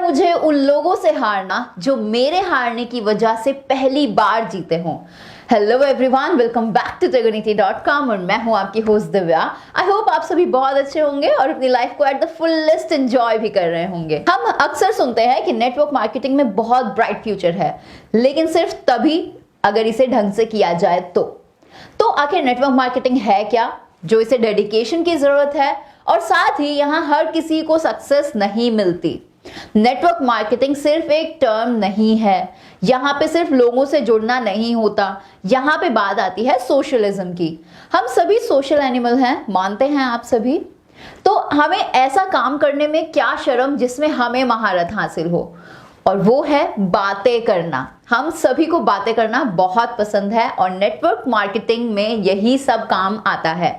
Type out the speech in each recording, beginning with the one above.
मुझे उन लोगों से हारना जो मेरे हारने की वजह से पहली बार जीते हों। Hello everyone, welcome back to trigoniti.com और मैं हूं आपकी होस्ट दिव्या। आई होप आप सभी बहुत अच्छे होंगे और अपनी लाइफ को एट द फुलेस्ट एंजॉय भी कर रहे होंगे। हम अक्सर सुनते हैं कि नेटवर्क मार्केटिंग में बहुत ब्राइट फ्यूचर है, लेकिन सिर्फ तभी अगर इसे ढंग से किया जाए तो आखिर नेटवर्क मार्केटिंग है क्या, जो इसे डेडिकेशन की जरूरत है, और साथ ही यहाँ हर किसी को सक्सेस नहीं मिलती। नेटवर्क मार्केटिंग सिर्फ एक टर्म नहीं है, यहाँ पे सिर्फ लोगों से जुड़ना नहीं होता, यहाँ पे बात आती है सोशलिज्म की। हम सभी सोशल एनिमल हैं, मानते हैं आप सभी? तो हमें ऐसा काम करने में क्या शर्म जिसमें हमें महारत हासिल हो, और वो है बातें करना। हम सभी को बातें करना बहुत पसंद है और नेटवर्क मार्केटिंग में यही सब काम आता है।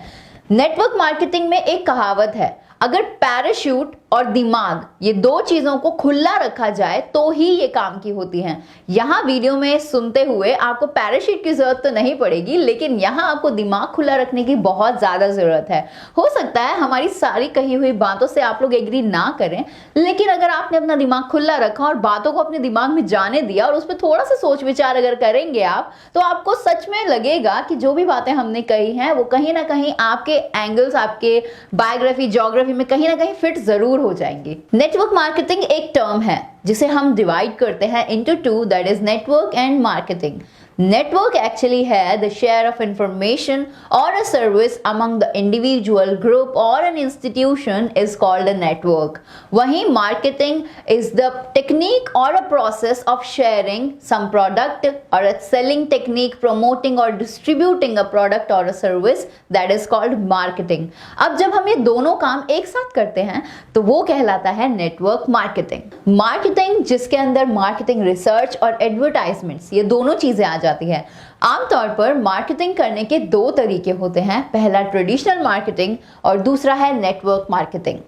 नेटवर्क मार्केटिंग में एक कहावत है, अगर पैराशूट और दिमाग ये दो चीजों को खुला रखा जाए तो ही ये काम की होती हैं। यहाँ वीडियो में सुनते हुए आपको पैराशूट की जरूरत तो नहीं पड़ेगी, लेकिन यहाँ आपको दिमाग खुला रखने की बहुत ज्यादा जरूरत है। हो सकता है हमारी सारी कही हुई बातों से आप लोग एग्री ना करें, लेकिन अगर आपने अपना दिमाग खुला रखा और बातों को अपने दिमाग में जाने दिया और उस पर थोड़ा सा सोच विचार अगर करेंगे आप, तो आपको सच में लगेगा कि जो भी बातें हमने कही हैं वो कहीं ना कहीं आपके एंगल्स, आपके बायोग्राफी, ज्योग्राफी में कहीं ना कहीं फिट जरूर हो जाएंगे। नेटवर्क मार्केटिंग एक टर्म है जिसे हम डिवाइड करते हैं into two, that is network and marketing. Network actually है the share of information or a service among the individual, group or an institution is called a network. वहीं marketing is the technique or a process of sharing some product or a selling technique, promoting or distributing a product or a service, that is called marketing. अब जब हम ये दोनों काम एक साथ करते हैं तो वो कहलाता है नेटवर्क मार्केटिंग। मार्केटिंग जिसके अंदर मार्केटिंग रिसर्च और एडवर्टाइजमेंट्स ये दोनों चीजें आ जाती है। आमतौर पर मार्केटिंग करने के दो तरीके होते हैं, पहला ट्रेडिशनल मार्केटिंग और दूसरा है नेटवर्क मार्केटिंग।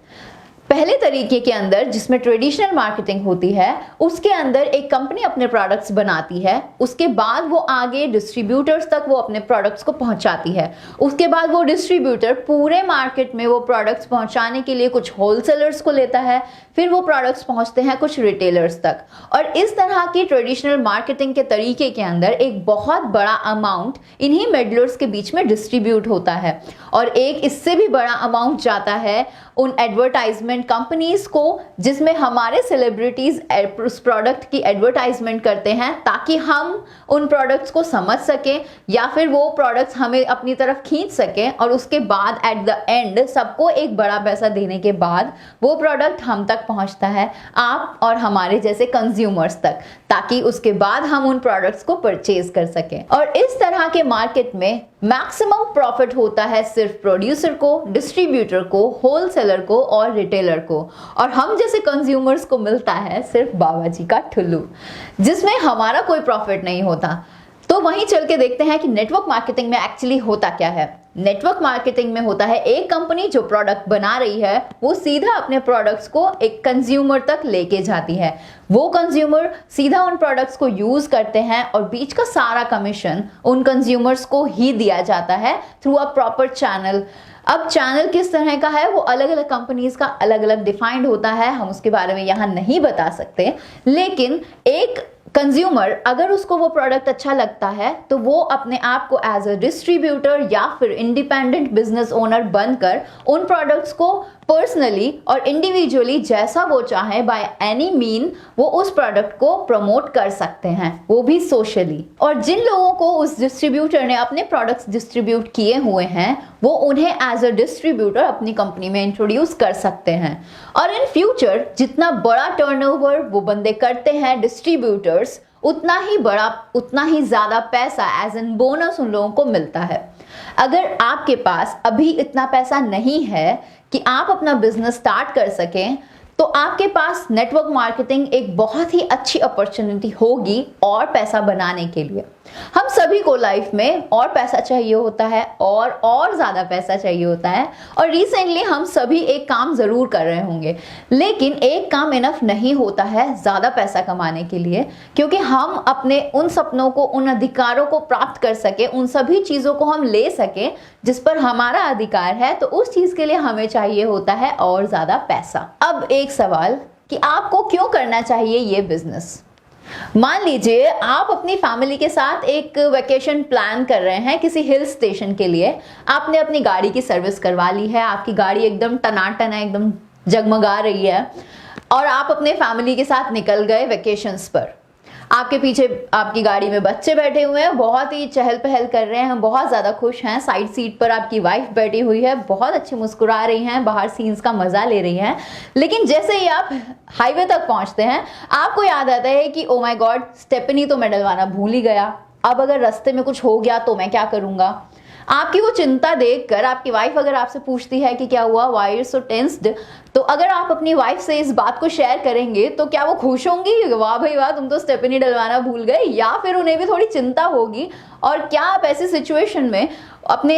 पहले तरीके के अंदर जिसमें ट्रेडिशनल मार्केटिंग होती है, उसके अंदर एक कंपनी अपने प्रोडक्ट्स बनाती है, उसके बाद वो आगे डिस्ट्रीब्यूटर्स तक वो अपने प्रोडक्ट्स को पहुंचाती है। उसके बाद वो डिस्ट्रीब्यूटर पूरे मार्केट में वो प्रोडक्ट्स पहुंचाने के लिए कुछ होलसेलर्स को लेता है, फिर वो प्रोडक्ट्स पहुंचते हैं कुछ रिटेलर्स तक। और इस तरह की ट्रेडिशनल मार्केटिंग के तरीके के अंदर एक बहुत बड़ा अमाउंट इन्हीं मेडलर्स के बीच में डिस्ट्रीब्यूट होता है, और एक इससे भी बड़ा अमाउंट जाता है उन एडवर्टाइजमेंट कंपनीज को, जिसमें हमारे सेलिब्रिटीज उस प्रोडक्ट की एडवर्टाइजमेंट करते हैं ताकि हम उन प्रोडक्ट्स को समझ सकें या फिर वो प्रोडक्ट्स हमें अपनी तरफ खींच सकें, और उसके बाद एट द एंड सबको एक बड़ा पैसा देने के बाद वो प्रोडक्ट हम तक पहुंचता है, आप और हमारे जैसे कंज्यूमर्स तक, ताकि उसके बाद हम उन प्रोडक्ट्स को परचेज कर सकें। और इस तरह के मार्केट में मैक्सिमम प्रॉफिट होता है सिर्फ प्रोड्यूसर को, डिस्ट्रीब्यूटर को, होलसेलर को और रिटेलर को, और हम जैसे कंज्यूमर्स को मिलता है सिर्फ बाबा जी का ठुल्लू, जिसमें हमारा कोई प्रॉफिट नहीं होता। तो वहीं चल के देखते हैं कि नेटवर्क मार्केटिंग में एक्चुअली होता क्या है। नेटवर्क मार्केटिंग में होता है, एक कंपनी जो प्रोडक्ट बना रही है वो सीधा अपने प्रोडक्ट्स को एक कंज्यूमर तक लेके जाती है। वो कंज्यूमर सीधा उन प्रोडक्ट्स को यूज करते हैं और बीच का सारा कमीशन उन कंज्यूमर्स को ही दिया जाता है थ्रू अ प्रॉपर चैनल। अब चैनल किस तरह का है वो अलग अलग कंपनीज का अलग अलग डिफाइंड होता है, हम उसके बारे में यहाँ नहीं बता सकते, लेकिन एक कंज्यूमर अगर उसको वो प्रोडक्ट अच्छा लगता है तो वो अपने आप को एज अ डिस्ट्रीब्यूटर या फिर इंडिपेंडेंट बिजनेस ओनर बनकर उन प्रोडक्ट्स को पर्सनली और इंडिविजुअली जैसा वो चाहे बाय एनी मीन वो उस प्रोडक्ट को प्रमोट कर सकते हैं, वो भी सोशली। और जिन लोगों को उस डिस्ट्रीब्यूटर ने अपने प्रोडक्ट्स डिस्ट्रीब्यूट किए हुए हैं वो उन्हें एज अ डिस्ट्रीब्यूटर अपनी कंपनी में इंट्रोड्यूस कर सकते हैं। और इन फ्यूचर जितना बड़ा टर्नओवर वो बंदे करते हैं डिस्ट्रीब्यूटर्स, उतना ही बड़ा, उतना ही ज्यादा पैसा एज एन बोनस उन लोगों को मिलता है। अगर आपके पास अभी इतना पैसा नहीं है कि आप अपना बिजनेस स्टार्ट कर सकें, तो आपके पास नेटवर्क मार्केटिंग एक बहुत ही अच्छी अपॉर्चुनिटी होगी और पैसा बनाने के लिए। हम सभी को लाइफ में और पैसा चाहिए होता है और ज्यादा पैसा चाहिए होता है, और रिसेंटली हम सभी एक काम जरूर कर रहे होंगे, लेकिन एक काम इनफ नहीं होता है ज्यादा पैसा कमाने के लिए, क्योंकि हम अपने उन सपनों को, उन अधिकारों को प्राप्त कर सके, उन सभी चीजों को हम ले सके जिस पर हमारा अधिकार है, तो उस चीज के लिए हमें चाहिए होता है और ज्यादा पैसा। अब एक सवाल, कि आपको क्यों करना चाहिए ये बिजनेस। मान लीजिए आप अपनी फैमिली के साथ एक वेकेशन प्लान कर रहे हैं किसी हिल स्टेशन के लिए। आपने अपनी गाड़ी की सर्विस करवा ली है, आपकी गाड़ी एकदम टनाटन है, एकदम जगमगा रही है, और आप अपने फैमिली के साथ निकल गए वेकेशंस पर। आपके पीछे आपकी गाड़ी में बच्चे बैठे हुए हैं, बहुत ही चहल पहल कर रहे हैं, बहुत ज़्यादा खुश हैं। साइड सीट पर आपकी वाइफ बैठी हुई है, बहुत अच्छी मुस्कुरा रही हैं, बाहर सीन्स का मज़ा ले रही हैं। लेकिन जैसे ही आप हाईवे तक पहुंचते हैं, आपको याद आता है कि ओ माय गॉड, स्टेपनी तो मैं डलवाना भूल ही गया। अब अगर रास्ते में कुछ हो गया तो मैं क्या करूँगा। आपकी वो चिंता देखकर आपकी वाइफ अगर आपसे पूछती है कि क्या हुआ, व्हाई यू सो टेंस्ड, तो अगर आप अपनी वाइफ से इस बात को शेयर करेंगे तो क्या वो खुश होंगी, वाह भाई वाह तुम तो स्टेपनी डलवाना भूल गए, या फिर उन्हें भी थोड़ी चिंता होगी। और क्या आप ऐसी सिचुएशन में अपने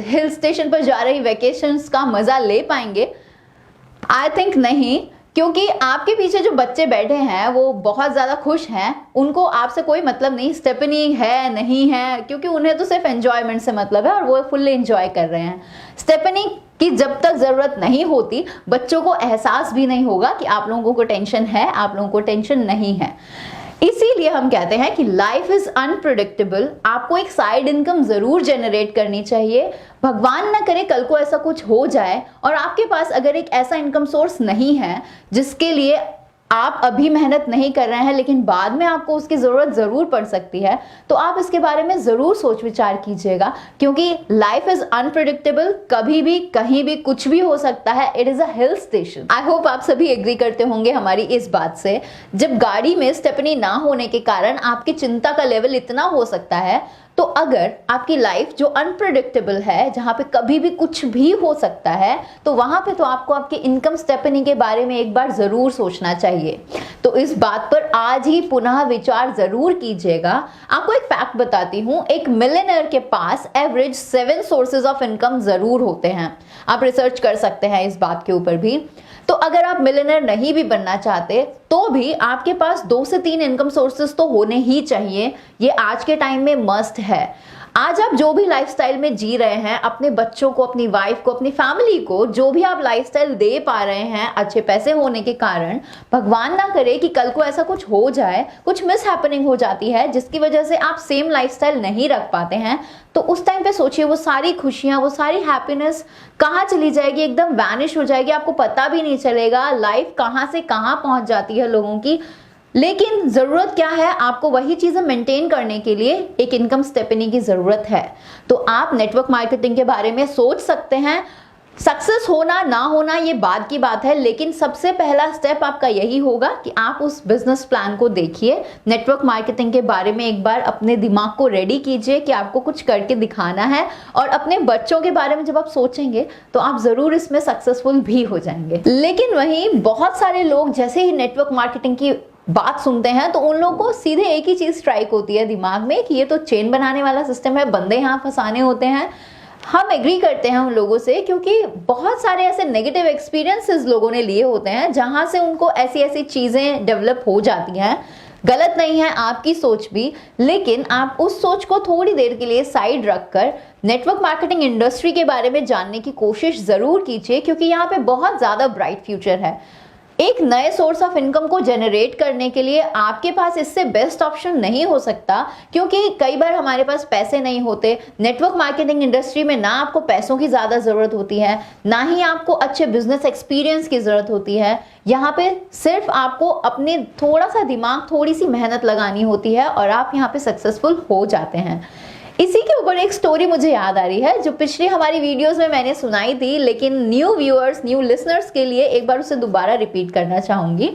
हिल स्टेशन पर जा रही वेकेशंस का मजा ले पाएंगे? आई थिंक नहीं, क्योंकि आपके पीछे जो बच्चे बैठे हैं वो बहुत ज़्यादा खुश हैं, उनको आपसे कोई मतलब नहीं स्टेपनी है नहीं है, क्योंकि उन्हें तो सिर्फ एंजॉयमेंट से मतलब है और वो फुल्ली एंजॉय कर रहे हैं। स्टेपनी की जब तक ज़रूरत नहीं होती, बच्चों को एहसास भी नहीं होगा कि आप लोगों को टेंशन है, आप लोगों को टेंशन नहीं है। इसीलिए हम कहते हैं कि लाइफ इज अनप्रिडिक्टेबल। आपको एक साइड इनकम जरूर जनरेट करनी चाहिए। भगवान ना करे कल को ऐसा कुछ हो जाए और आपके पास अगर एक ऐसा इनकम सोर्स नहीं है जिसके लिए आप अभी मेहनत नहीं कर रहे हैं, लेकिन बाद में आपको उसकी ज़रूरत ज़रूर पड़ सकती है, तो आप इसके बारे में ज़रूर सोच विचार कीजिएगा, क्योंकि लाइफ इज़ अनप्रिडिक्टेबल। कभी भी कहीं भी कुछ भी हो सकता है। It is a hill station. I hope आप सभी एग्री करते होंगे हमारी इस बात से। जब गाड़ी में स्टेपनी ना होने के कारण आपकी चिंता का लेवल इतना हो सकता है, तो अगर आपकी लाइफ जो अनप्रिडिक्टेबल है, जहाँ पे कभी भी कुछ भी हो सकता है, तो वहाँ पे तो आपको आपके इनकम स्टेपनी के बारे में एक बार ज़रूर सोचना चाहिए। तो इस बात पर आज ही पुनः विचार ज़रूर कीजिएगा। आपको एक फैक्ट बताती हूँ, एक मिलियनेयर के पास एवरेज 7 सोर्सेज ऑफ इनकम ज़रूर होते हैं। आप रिसर्च कर सकते हैं इस बात के ऊपर भी। तो अगर आप मिलियनेयर नहीं भी बनना चाहते तो भी आपके पास 2 से 3 इनकम सोर्सेज तो होने ही चाहिए। ये आज के टाइम में मस्ट है। आज आप जो भी लाइफस्टाइल में जी रहे हैं, अपने बच्चों को, अपनी वाइफ को, अपनी फैमिली को जो भी आप लाइफस्टाइल दे पा रहे हैं अच्छे पैसे होने के कारण, भगवान ना करे कि कल को ऐसा कुछ हो जाए, कुछ मिस हैपनिंग हो जाती है जिसकी वजह से आप सेम लाइफस्टाइल नहीं रख पाते हैं, तो उस टाइम पे सोचिए वो सारी खुशियां, वो सारी हैप्पीनेस कहाँ चली जाएगी, एकदम वैनिश हो जाएगी। आपको पता भी नहीं चलेगा लाइफ कहाँ से कहाँ पहुंच जाती है लोगों की। लेकिन ज़रूरत क्या है, आपको वही चीज़ें मेंटेन करने के लिए एक इनकम स्टेपनी की ज़रूरत है। तो आप नेटवर्क मार्केटिंग के बारे में सोच सकते हैं। सक्सेस होना ना होना ये बाद की बात है, लेकिन सबसे पहला स्टेप आपका यही होगा कि आप उस बिजनेस प्लान को देखिए, नेटवर्क मार्केटिंग के बारे में एक बार अपने दिमाग को रेडी कीजिए कि आपको कुछ करके दिखाना है, और अपने बच्चों के बारे में जब आप सोचेंगे तो आप ज़रूर इसमें सक्सेसफुल भी हो जाएंगे। लेकिन वहीं बहुत सारे लोग जैसे ही नेटवर्क मार्केटिंग की बात सुनते हैं तो उन लोगों को सीधे एक ही चीज़ स्ट्राइक होती है दिमाग में कि ये तो चेन बनाने वाला सिस्टम है, बंदे यहाँ फंसाने होते हैं। हम एग्री करते हैं उन लोगों से, क्योंकि बहुत सारे ऐसे नेगेटिव एक्सपीरियंसेस लोगों ने लिए होते हैं जहां से उनको ऐसी ऐसी चीज़ें डेवलप हो जाती हैं। गलत नहीं है आपकी सोच भी, लेकिन आप उस सोच को थोड़ी देर के लिए साइड रखकर नेटवर्क मार्केटिंग इंडस्ट्री के बारे में जानने की कोशिश ज़रूर कीजिए, क्योंकि यहाँ पे बहुत ज़्यादा ब्राइट फ्यूचर है। एक नए सोर्स ऑफ इनकम को जनरेट करने के लिए आपके पास इससे बेस्ट ऑप्शन नहीं हो सकता, क्योंकि कई बार हमारे पास पैसे नहीं होते। नेटवर्क मार्केटिंग इंडस्ट्री में ना आपको पैसों की ज़्यादा ज़रूरत होती है, ना ही आपको अच्छे बिजनेस एक्सपीरियंस की ज़रूरत होती है। यहाँ पे सिर्फ आपको अपने थोड़ा सा दिमाग, थोड़ी सी मेहनत लगानी होती है और आप यहाँ पे सक्सेसफुल हो जाते हैं। इसी के ऊपर एक स्टोरी मुझे याद आ रही है जो पिछली हमारी वीडियोस में मैंने सुनाई थी, लेकिन न्यू व्यूअर्स, न्यू लिसनर्स के लिए एक बार उसे दोबारा रिपीट करना चाहूँगी।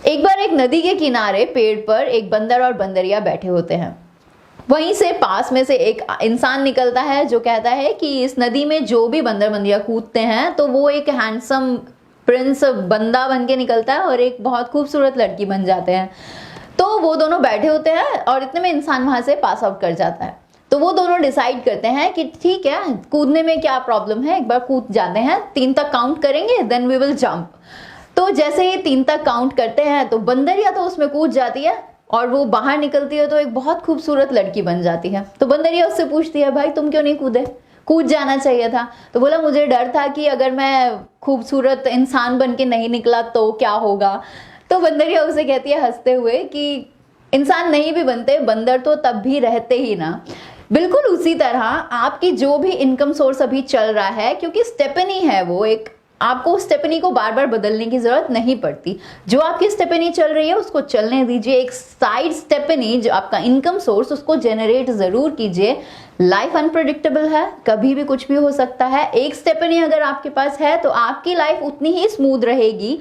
एक बार एक नदी के किनारे पेड़ पर एक बंदर और बंदरिया बैठे होते हैं। वहीं से पास में से एक इंसान निकलता है जो कहता है कि इस नदी में जो भी बंदर बंदरिया कूदते हैं तो वो एक हैंडसम प्रिंस बंदा बन के निकलता है और एक बहुत खूबसूरत लड़की बन जाते हैं। तो वो दोनों बैठे होते हैं और इतने में इंसान वहां से पास आउट कर जाता है। तो वो दोनों डिसाइड करते हैं कि ठीक है, कूदने में क्या प्रॉब्लम है, एक बार कूद जाते हैं, 3 तक काउंट करेंगे, देन वी विल जंप। तो जैसे ही 3 तक काउंट करते हैं तो बंदरिया तो उसमें कूद जाती है और वो बाहर निकलती है तो एक बहुत खूबसूरत लड़की बन जाती है। तो बंदरिया उससे पूछती है, भाई तुम क्यों नहीं कूदे, कूद जाना चाहिए था। तो बोला, मुझे डर था कि अगर मैं खूबसूरत इंसान बन के नहीं निकला तो क्या होगा। तो बंदरिया उसे कहती है हंसते हुए कि इंसान नहीं भी बनते, बंदर तो तब भी रहते ही ना। बिल्कुल उसी तरह आपकी जो भी इनकम सोर्स अभी चल रहा है, क्योंकि स्टेपनी है वो एक, आपको स्टेपनी को बार बार बदलने की जरूरत नहीं पड़ती। जो आपकी स्टेपनी चल रही है उसको चलने दीजिए। एक साइड स्टेपनी जो आपका इनकम सोर्स, उसको जनरेट जरूर कीजिए। लाइफ अनप्रेडिक्टेबल है, कभी भी कुछ भी हो सकता है। एक स्टेपनी अगर आपके पास है तो आपकी लाइफ उतनी ही स्मूथ रहेगी,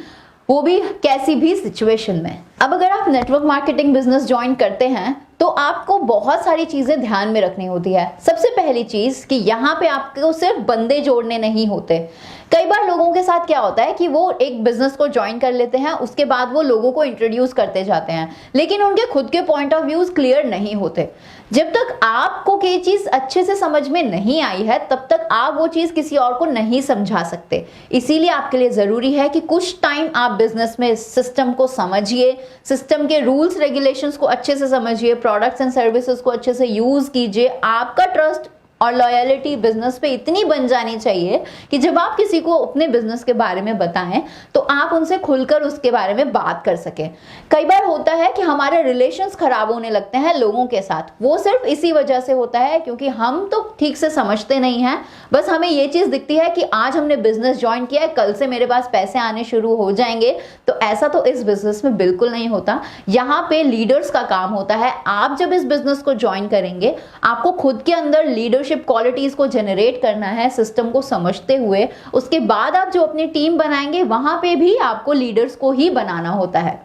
वो भी कैसी भी सिचुएशन में। अब अगर आप नेटवर्क मार्केटिंग बिजनेस ज्वाइन करते हैं तो आपको बहुत सारी चीजें ध्यान में रखनी होती है। सबसे पहली चीज कि यहाँ पे आपको सिर्फ बंदे जोड़ने नहीं होते। कई बार लोगों के साथ क्या होता है कि वो एक बिजनेस को ज्वाइन कर लेते हैं, उसके बाद वो लोगों को इंट्रोड्यूस करते जाते हैं, लेकिन उनके खुद के पॉइंट ऑफ व्यूज क्लियर नहीं होते। जब तक आपको कोई चीज अच्छे से समझ में नहीं आई है तब तक आप वो चीज किसी और को नहीं समझा सकते। इसीलिए आपके लिए जरूरी है कि कुछ टाइम आप बिजनेस में सिस्टम को समझिए, सिस्टम के रूल्स रेगुलेशंस को अच्छे से समझिए, प्रोडक्ट्स एंड सर्विसेज को अच्छे से यूज कीजिए। आपका ट्रस्ट और लॉयलिटी बिजनेस पे इतनी बन जानी चाहिए कि जब आप किसी को अपने बिजनेस के बारे में बताएं तो आप उनसे खुलकर उसके बारे में बात कर सकें। कई बार होता है कि हमारे रिलेशंस खराब होने लगते हैं लोगों के साथ, वो सिर्फ इसी वजह से होता है क्योंकि हम तो ठीक से समझते नहीं हैं। बस हमें ये चीज दिखती है कि आज हमने बिजनेस ज्वाइन किया है, कल से मेरे पास पैसे आने शुरू हो जाएंगे। तो ऐसा तो इस बिजनेस में बिल्कुल नहीं होता। यहाँ पे लीडर्स का काम होता है। आप जब इस बिजनेस को ज्वाइन करेंगे, आपको खुद के अंदर लीडरशिप क्वालिटीज को जनरेट करना है सिस्टम को समझते हुए। उसके बाद आप जो अपनी टीम बनाएंगे वहां पे भी आपको लीडर्स को ही बनाना होता है।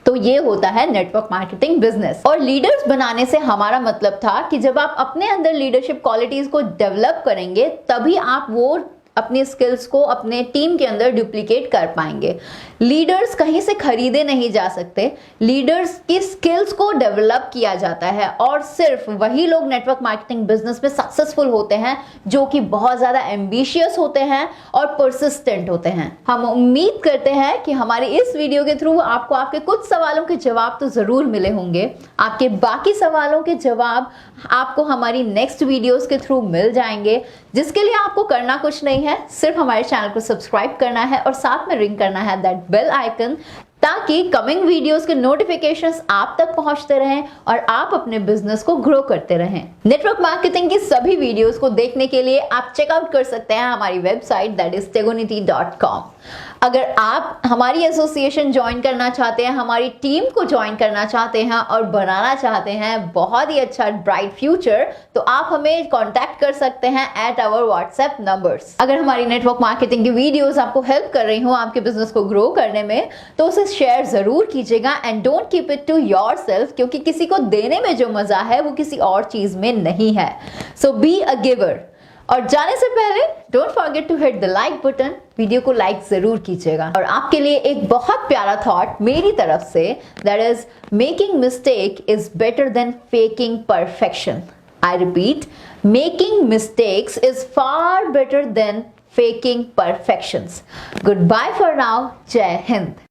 तो ये होता है नेटवर्क मार्केटिंग बिजनेस। और लीडर्स बनाने से हमारा मतलब था कि जब आप अपने अंदर लीडरशिप क्वालिटीज को डेवलप करेंगे तभी आप वो अपनी स्किल्स को अपने टीम के अंदर डुप्लीकेट कर पाएंगे। लीडर्स कहीं से खरीदे नहीं जा सकते, लीडर्स की स्किल्स को डेवलप किया जाता है। और सिर्फ वही लोग नेटवर्क मार्केटिंग बिजनेस में सक्सेसफुल होते हैं जो कि बहुत ज्यादा एम्बिशियस होते हैं और परसिस्टेंट होते हैं। हम उम्मीद करते हैं कि हमारे इस वीडियो के थ्रू आपको आपके कुछ सवालों के जवाब तो जरूर मिले होंगे। आपके बाकी सवालों के जवाब आपको हमारी नेक्स्ट वीडियोस के थ्रू मिल जाएंगे, जिसके लिए आपको करना कुछ नहीं है, सिर्फ हमारे चैनल को सब्सक्राइब करना है और साथ में रिंग करना है दैट बेल आइकन, ताकि कमिंग वीडियोस के नोटिफिकेशंस आप तक पहुंचते रहें और आप अपने बिजनेस को ग्रो करते रहें। नेटवर्क मार्केटिंग की सभी वीडियोस को देखने के लिए आप चेकआउट कर सकते हैं हमारी वेबसाइट दैट इज tegonity.com। अगर आप हमारी एसोसिएशन ज्वाइन करना चाहते हैं, हमारी टीम को ज्वाइन करना चाहते हैं और बनाना चाहते हैं बहुत ही अच्छा ब्राइट फ्यूचर, तो आप हमें कांटेक्ट कर सकते हैं एट आवर व्हाट्सएप नंबर्स। अगर हमारी नेटवर्क मार्केटिंग की वीडियोस आपको हेल्प कर रही हो आपके बिजनेस को ग्रो करने में, तो उसे शेयर जरूर कीजिएगा and don't keep it to yourself, क्योंकि किसी को देने में जो मजा है वो किसी और चीज में नहीं है। So be a giver. और जाने से पहले don't forget to hit the like button, video को लाइक जरूर कीजिएगा। और आपके लिए एक बहुत प्यारा थॉट मेरी तरफ से, that is making mistake is better than faking perfection. I repeat, making mistakes is far better than faking perfections. Goodbye for now. Jai Hind.